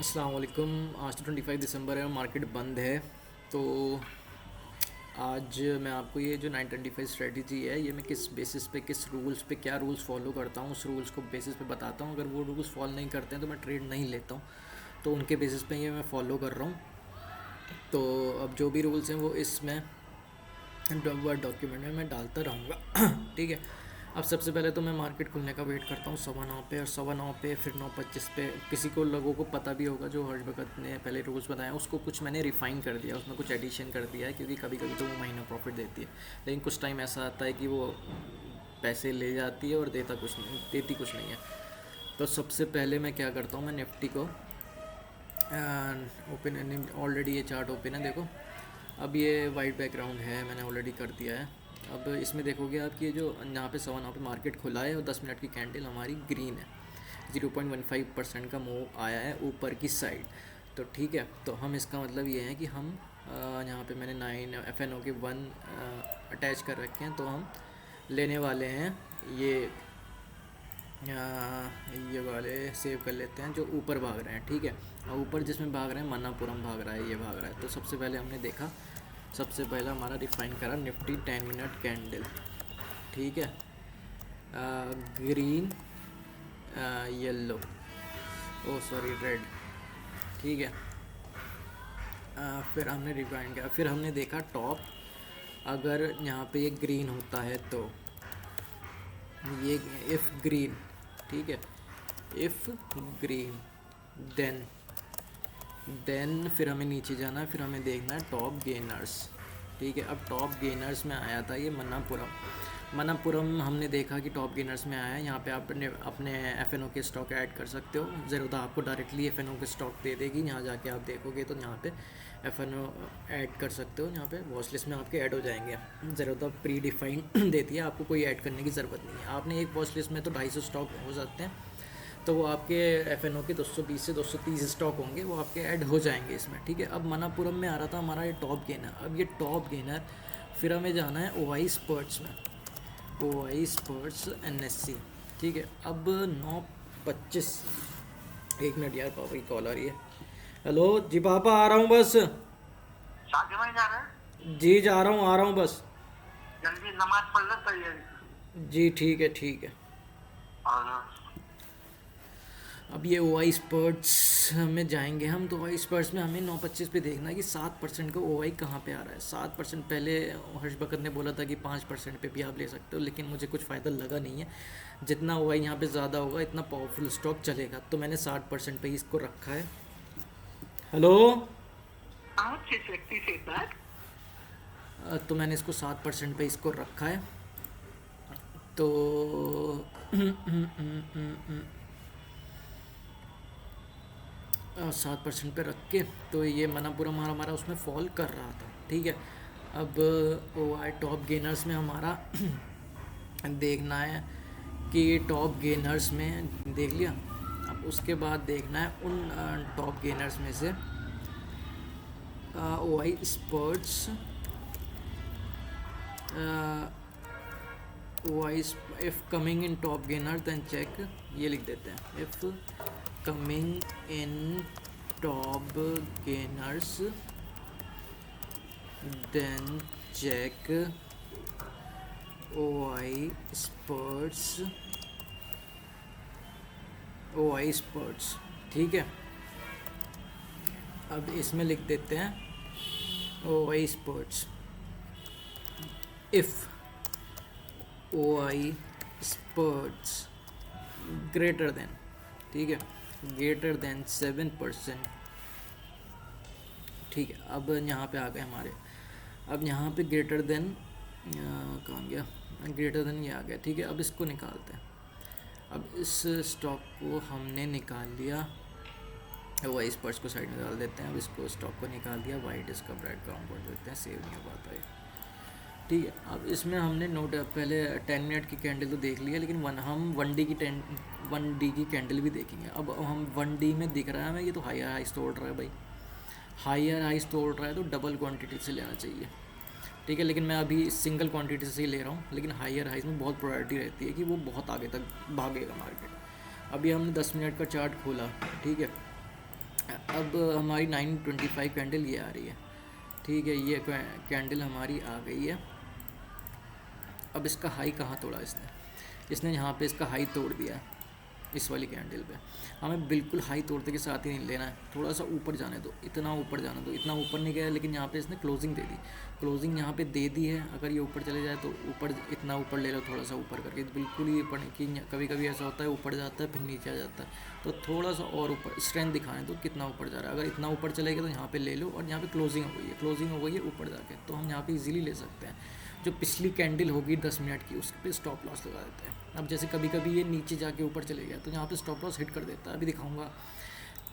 अस्सलाम वालेकुम। आज तो 25 दिसंबर है और मार्केट बंद है। तो आज मैं आपको ये जो 925 स्ट्रेटजी है ये मैं किस बेसिस पे, किस रूल्स पे, क्या रूल्स फॉलो करता हूँ उस रूल्स को बेसिस पे बताता हूँ। अगर वो रूल्स फॉलो नहीं करते हैं तो मैं ट्रेड नहीं लेता हूँ। तो उनके बेसिस पे ये मैं फॉलो कर रहा हूँ। तो अब जो भी रूल्स हैं वो इसमें वर्ड डॉक्यूमेंट में मैं डालता रहूँगा। ठीक है। अब सबसे पहले तो मैं मार्केट खुलने का वेट करता हूँ 9:15 पे, और 9:15 पे फिर 9:25 पे। किसी को लोगों को पता भी होगा जो हर्ष भगत ने पहले रूल्स बताया उसको कुछ मैंने रिफ़ाइन कर दिया, उसमें कुछ एडिशन कर दिया है, क्योंकि कभी कभी तो वो महीना प्रॉफिट देती है, लेकिन कुछ टाइम ऐसा आता है कि वो पैसे ले जाती है और देती कुछ नहीं है। तो सबसे पहले मैं क्या करता हूँ, मैं निफ्टी को ओपन, ऑलरेडी ये चार्ट ओपन है देखो। अब ये वाइट बैकग्राउंड है, मैंने ऑलरेडी कर दिया है। अब इसमें देखोगे आप कि ये जो यहाँ पे 9:15 पे मार्केट खुला है और 10 मिनट की कैंडल हमारी ग्रीन है। 0.15% का मूव आया है ऊपर की साइड। तो ठीक है, तो हम इसका मतलब ये है कि हम यहाँ पे मैंने 9 FNO के 1 अटैच कर रखे हैं, तो हम लेने वाले हैं ये ये वाले सेव कर लेते हैं जो ऊपर भाग रहे हैं। ठीक है, और ऊपर जिसमें भाग रहे हैं मन्नापुरम भाग रहा है, ये भाग रहा है। तो सबसे पहले हमने देखा, सबसे पहला हमारा डिफाइन करा निफ्टी 10 मिनट कैंडल। ठीक है, ग्रीन, येलो, ओ सॉरी रेड। ठीक है, फिर हमने डिफाइन किया, फिर हमने देखा टॉप, अगर यहाँ पे ये ग्रीन होता है तो ये इफ़ ग्रीन, ठीक है, इफ़ ग्रीन देन फिर हमें नीचे जाना है, फिर हमें देखना है टॉप गेनर्स। ठीक है, अब टॉप गेनर्स में आया था ये मनापुरम हमने देखा कि टॉप गेनर्स में आया है। यहाँ पे आप अपने FNO के स्टॉक ऐड कर सकते हो। ज़रूरत आपको डायरेक्टली FNO के स्टॉक दे देगी, यहाँ जाके आप देखोगे तो यहाँ पे FNO ऐड कर सकते हो। यहाँ पे वॉच लिस्ट में आपके ऐड हो जाएंगे। ज़रूरत प्री डिफाइंड देती है, आपको कोई ऐड करने की ज़रूरत नहीं है। आपने एक वॉच लिस्ट में तो 250 स्टॉक हो सकते हैं, तो वो आपके FNO के 220 से 230 स्टॉक होंगे, वो आपके ऐड हो जाएंगे इसमें। ठीक है, अब मनापुरम में आ रहा था हमारा ये टॉप गेनर। अब ये टॉप गेनर फिर हमें जाना है OI स्पर्ट्स में, OI स्पर्ट्स NSE। ठीक है, अब 9:25, 1 मिनट यार, पापा की कॉल आ रही है। हेलो जी पापा, आ रहा हूँ बस। शादी में जा रहे हैं? जी जा रहा हूँ, आ रहा हूँ बस। जल्दी नमाज पढ़ लो तैयारी। जी ठीक है ठीक है। और अब ये OI स्पर्ट्स में जाएंगे हम, तो OI स्पर्ट्स में हमें 9:25 पे देखना है कि 7% का OI कहाँ पे आ रहा है। 7% पहले हर्ष भगत ने बोला था कि 5% पे भी आप ले सकते हो, लेकिन मुझे कुछ फ़ायदा लगा नहीं है। जितना OI यहाँ पे ज़्यादा होगा इतना पावरफुल स्टॉक चलेगा, तो मैंने 60% पे ही इसको रखा है। हेलो, किस व्यक्ति से बात? तो मैंने इसको 7% पे इसको रखा है। तो 7% पे रख के, तो ये मनापुरम हमारा उसमें फॉल कर रहा था। ठीक है, अब OI टॉप गेनर्स में हमारा देखना है कि टॉप गेनर्स में देख लिया। अब उसके बाद देखना है उन टॉप गेनर्स में से OI spurts, OI if coming in top gainer then check, ये लिख देते हैं, if coming in top gainers then check OI spurts. ठीक है, अब इसमें लिख देते हैं OI spurts, if OI spurts greater than, ठीक है, ग्रेटर देन 7%। ठीक है, अब यहाँ पे आ गए हमारे, अब यहाँ पे ग्रेटर देन कहाँ गया, ग्रेटर देन ये आ गया। ठीक है, अब इसको निकालते हैं। अब इस स्टॉक को हमने निकाल लिया, OI स्पर्ट्स को साइड में डाल देते हैं। अब इसको स्टॉक को निकाल दिया, वाइट इसका ब्रेड ग्राउंड कर देते हैं, सेव नहीं हो पाता है। ठीक है, अब इसमें हमने नोट पहले 10 मिनट की कैंडल तो देख लिया, लेकिन हम 1D की कैंडल भी देखेंगे। अब हम 1D में दिख रहा है हमें, ये तो हायर हाइस तोड़ रहा है भाई, हायर हाइस तोड़ रहा है, तो डबल क्वांटिटी से लेना चाहिए। ठीक है, लेकिन मैं अभी सिंगल क्वांटिटी से ही ले रहा हूँ, लेकिन हायर हाइस में बहुत प्रायोरिटी रहती है कि वो बहुत आगे तक भागेगा मार्केट। अभी हमने 10 मिनट का चार्ट खोला, ठीक है, अब हमारी 925 कैंडल ये आ रही है, ठीक है, ये कैंडल हमारी आ गई है। अब इसका हाई कहाँ तोड़ा इसने, इसने यहाँ पे इसका हाई तोड़ दिया है इस वाली कैंडल पे। हमें बिल्कुल हाई तोड़ते के साथ ही नहीं लेना है, थोड़ा सा ऊपर जाने दो, इतना ऊपर जाने दो। इतना ऊपर नहीं गया लेकिन यहाँ पे इसने क्लोजिंग दे दी, क्लोजिंग यहाँ पे दे दी है। अगर ये ऊपर चले जाए तो ऊपर, इतना ऊपर ले लो, थोड़ा सा ऊपर करके, बिल्कुल ही ऊपर नहीं कि कभी कभी ऐसा होता है ऊपर जाता है फिर नीचे आ जाता है, तो थोड़ा सा और ऊपर स्ट्रेंथ दिखाने दो कितना ऊपर जा रहा है। अगर इतना ऊपर चलेगा तो यहाँ पे ले लो, और यहाँ पे क्लोजिंग हो गई है, क्लोजिंग हो गई है ऊपर जाके, तो हम यहाँ पे इजीली ले सकते हैं। जो पिछली कैंडल होगी 10 मिनट की, उस पर स्टॉप लॉस लगा देते हैं। अब जैसे कभी कभी ये नीचे जाके ऊपर चले गया तो यहाँ पे स्टॉप लॉस हिट कर देता है, अभी दिखाऊंगा।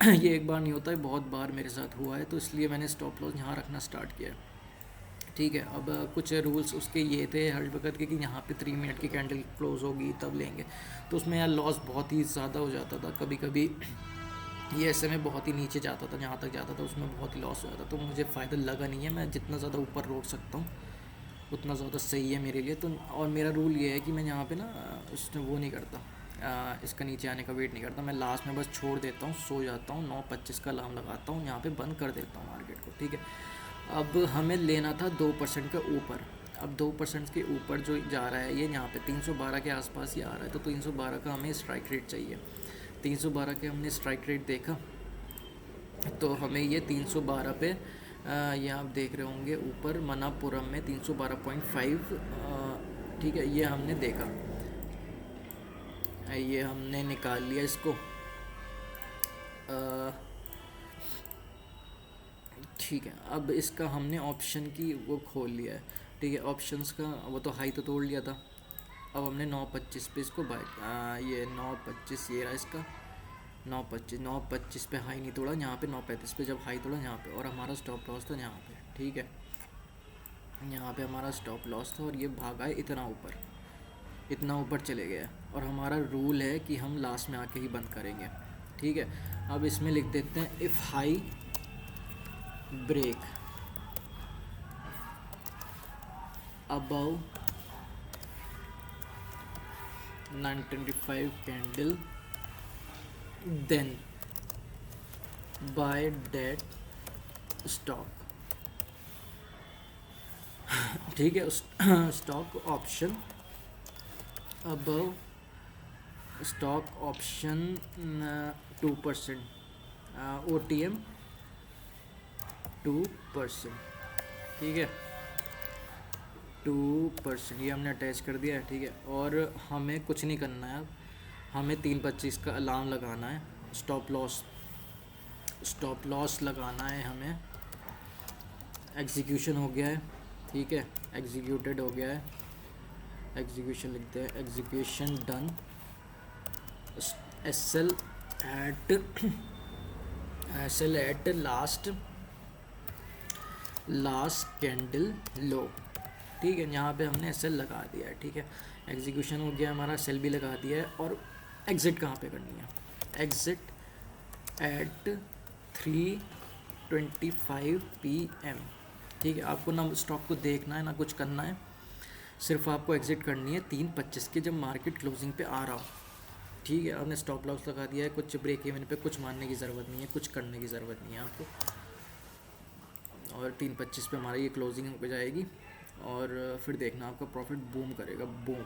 ये एक बार नहीं होता है, बहुत बार मेरे साथ हुआ है, तो इसलिए मैंने स्टॉप लॉस यहाँ रखना स्टार्ट किया, ठीक है। अब कुछ रूल्स उसके ये थे हर वक्त के कि यहाँ पे 3 मिनट की कैंडल क्लोज होगी तब लेंगे, तो उसमें यार लॉस बहुत ही ज़्यादा हो जाता था। कभी कभी ये ऐसे में बहुत ही नीचे जाता था, जहाँ तक जाता था उसमें बहुत ही लॉस हो जाता, तो मुझे फ़ायदा लगा नहीं है। मैं जितना ज़्यादा ऊपर रोक सकता हूँ उतना ज़्यादा सही है मेरे लिए। तो और मेरा रूल ये है कि मैं यहाँ पे ना उसने वो नहीं करता, इसका नीचे आने का वेट नहीं करता, मैं लास्ट में बस छोड़ देता हूँ, सो जाता हूँ, 9:25 का अलार्म लगाता हूँ, यहाँ पे बंद कर देता हूँ मार्केट को, ठीक है। अब हमें लेना था 2% के ऊपर। अब 2% के ऊपर जो जा रहा है ये यहाँ पे 312 के आसपास ही आ रहा है, तो 312 का हमें स्ट्राइक रेट चाहिए। 312 के हमने स्ट्राइक रेट देखा, तो हमें ये 312 पे ये आप देख रहे होंगे ऊपर मनापुरम में 312.5, ठीक है, ये हमने देखा, ये हमने निकाल लिया इसको, ठीक है। अब इसका हमने ऑप्शन की वो खोल लिया है, ठीक है, ऑप्शंस का वो तो हाई तो तोड़ लिया था। अब हमने 9:25 पे इसको बाय, ये 9:25 ये रहा इसका 9:25 पे हाई नहीं तोड़ा, यहाँ पे 9:35 पे जब हाई तोड़ा यहाँ पे, और हमारा स्टॉप लॉस था यहाँ पे, ठीक है, यहाँ पे हमारा स्टॉप लॉस था, और ये भागा है इतना ऊपर, इतना ऊपर चले गया। और हमारा रूल है कि हम लास्ट में आके ही बंद करेंगे, ठीक है। अब इसमें लिख देते हैं if high break above 925 candle then buy that stock, ठीक है। Stock option above, stock option 2%, OTM 2%, ठीक है, 2%, ये हमने अटैच कर दिया है, ठीक है। और हमें कुछ नहीं करना है, अब हमें 3:25 का अलार्म लगाना है, स्टॉप लॉस लगाना है हमें। एग्जीक्यूशन हो गया है, ठीक है, एग्जीक्यूटेड हो गया है, एग्जीक्यूशन लिखते हैं, execution done, SL at last candle low, ठीक है। यहाँ पे हमने SL लगा दिया है, ठीक है, एग्जीक्यूशन हो गया हमारा, सेल भी लगा दिया है। और एग्ज़िट कहाँ पे करनी है, एग्ज़िट एट 3:25 PM, ठीक है। आपको ना स्टॉक को देखना है ना कुछ करना है, सिर्फ आपको एग्ज़िट करनी है 3:25 के, जब मार्केट क्लोजिंग पे आ रहा हो, ठीक है। आपने स्टॉप लॉस लगा दिया है, कुछ ब्रेक इवन पे कुछ मानने की ज़रूरत नहीं है, कुछ करने की ज़रूरत नहीं है आपको। और 3:25 पे हमारी ये क्लोजिंग हो जाएगी, और फिर देखना आपका प्रॉफिट बूम करेगा, बूम।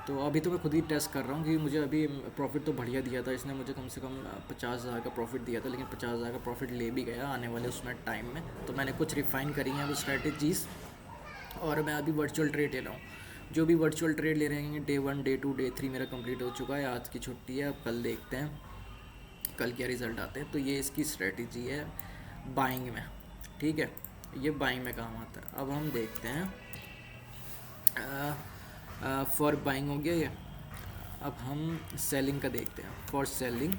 तो अभी तो मैं खुद ही टेस्ट कर रहा हूँ कि मुझे अभी प्रॉफिट तो बढ़िया दिया था इसने, मुझे कम से कम 50,000 का प्रॉफिट दिया था, लेकिन 50,000 का प्रॉफिट ले भी गया आने वाले उसमें टाइम में। तो मैंने कुछ रिफ़ाइन करी हैं वो स्ट्रेटजीज़, और मैं अभी वर्चुअल ट्रेड ले रहा हूँ। जो भी वर्चुअल ट्रेड ले रहे हैं, डे 1, डे 2, डे 3 मेरा कंप्लीट हो चुका है, आज की छुट्टी है, अब कल देखते हैं कल क्या रिज़ल्ट आते हैं। तो ये इसकी स्ट्रेटजी है बाइंग में, ठीक है, ये बाइंग में काम आता है। अब हम देखते हैं, फॉर बाइंग हो गया ये, अब हम सेलिंग का देखते हैं। फॉर सेलिंग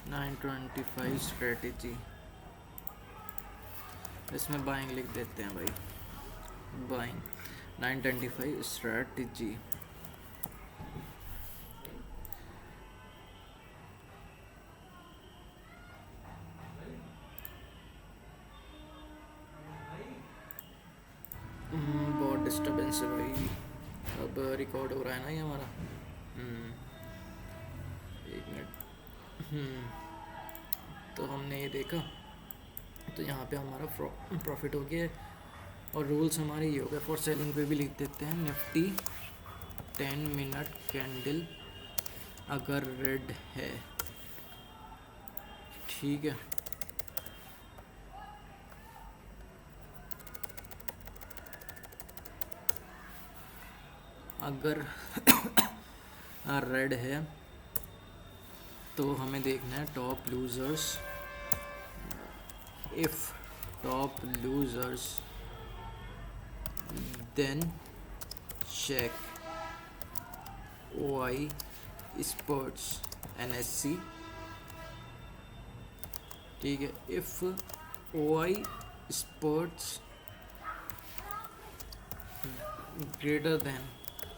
925 स्ट्रेटजी, इसमें बाइंग लिख देते हैं भाई, बाइंग 925 स्ट्रेटजी। बहुत डिस्टर्बेंस है भाई, अब रिकॉर्ड हो रहा है ना ये हमारा। एक मिनट। तो हमने ये देखा, तो यहाँ पे हमारा प्रॉफिट हो गया और रूल्स हमारे ये हो गए। फॉर सेलिंग पे भी लिख देते हैं निफ्टी 10 मिनट कैंडल अगर रेड है, ठीक है। अगर रेड है तो हमें देखना है top losers. If top losers then check OI spurts NSE, ठीक है। If OI spurts greater than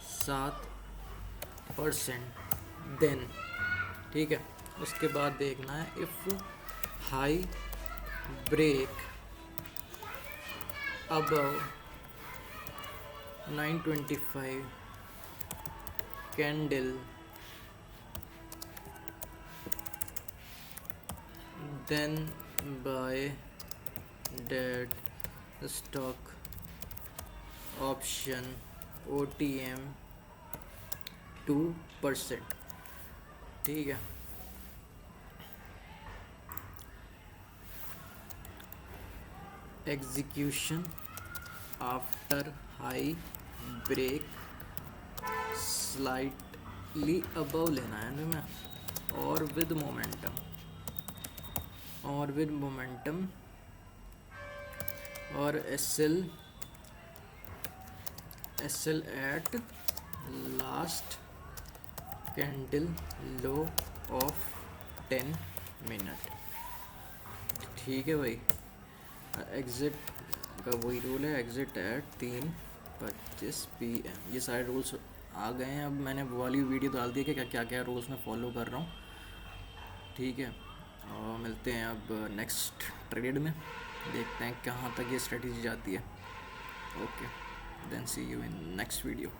7% then, ठीक है। उसके बाद देखना है if high break above 925 candle then buy that stock option OTM 2%, ठीक है। Execution after high break slightly above लेना है हमें, और विद मोमेंटम, और SL at last candle low of 10 minute, ठीक है भाई। एग्ज़िट का वही रूल है, एग्ज़िट एट 3:25 PM। ये सारे रूल्स आ गए हैं। अब मैंने वो वाली वीडियो डाल दी है कि क्या क्या रूल्स मैं फॉलो कर रहा हूँ, ठीक है। और मिलते हैं अब नेक्स्ट ट्रेड में, देखते हैं कहाँ तक ये स्ट्रेटजी जाती है। Okay, then see you in next video.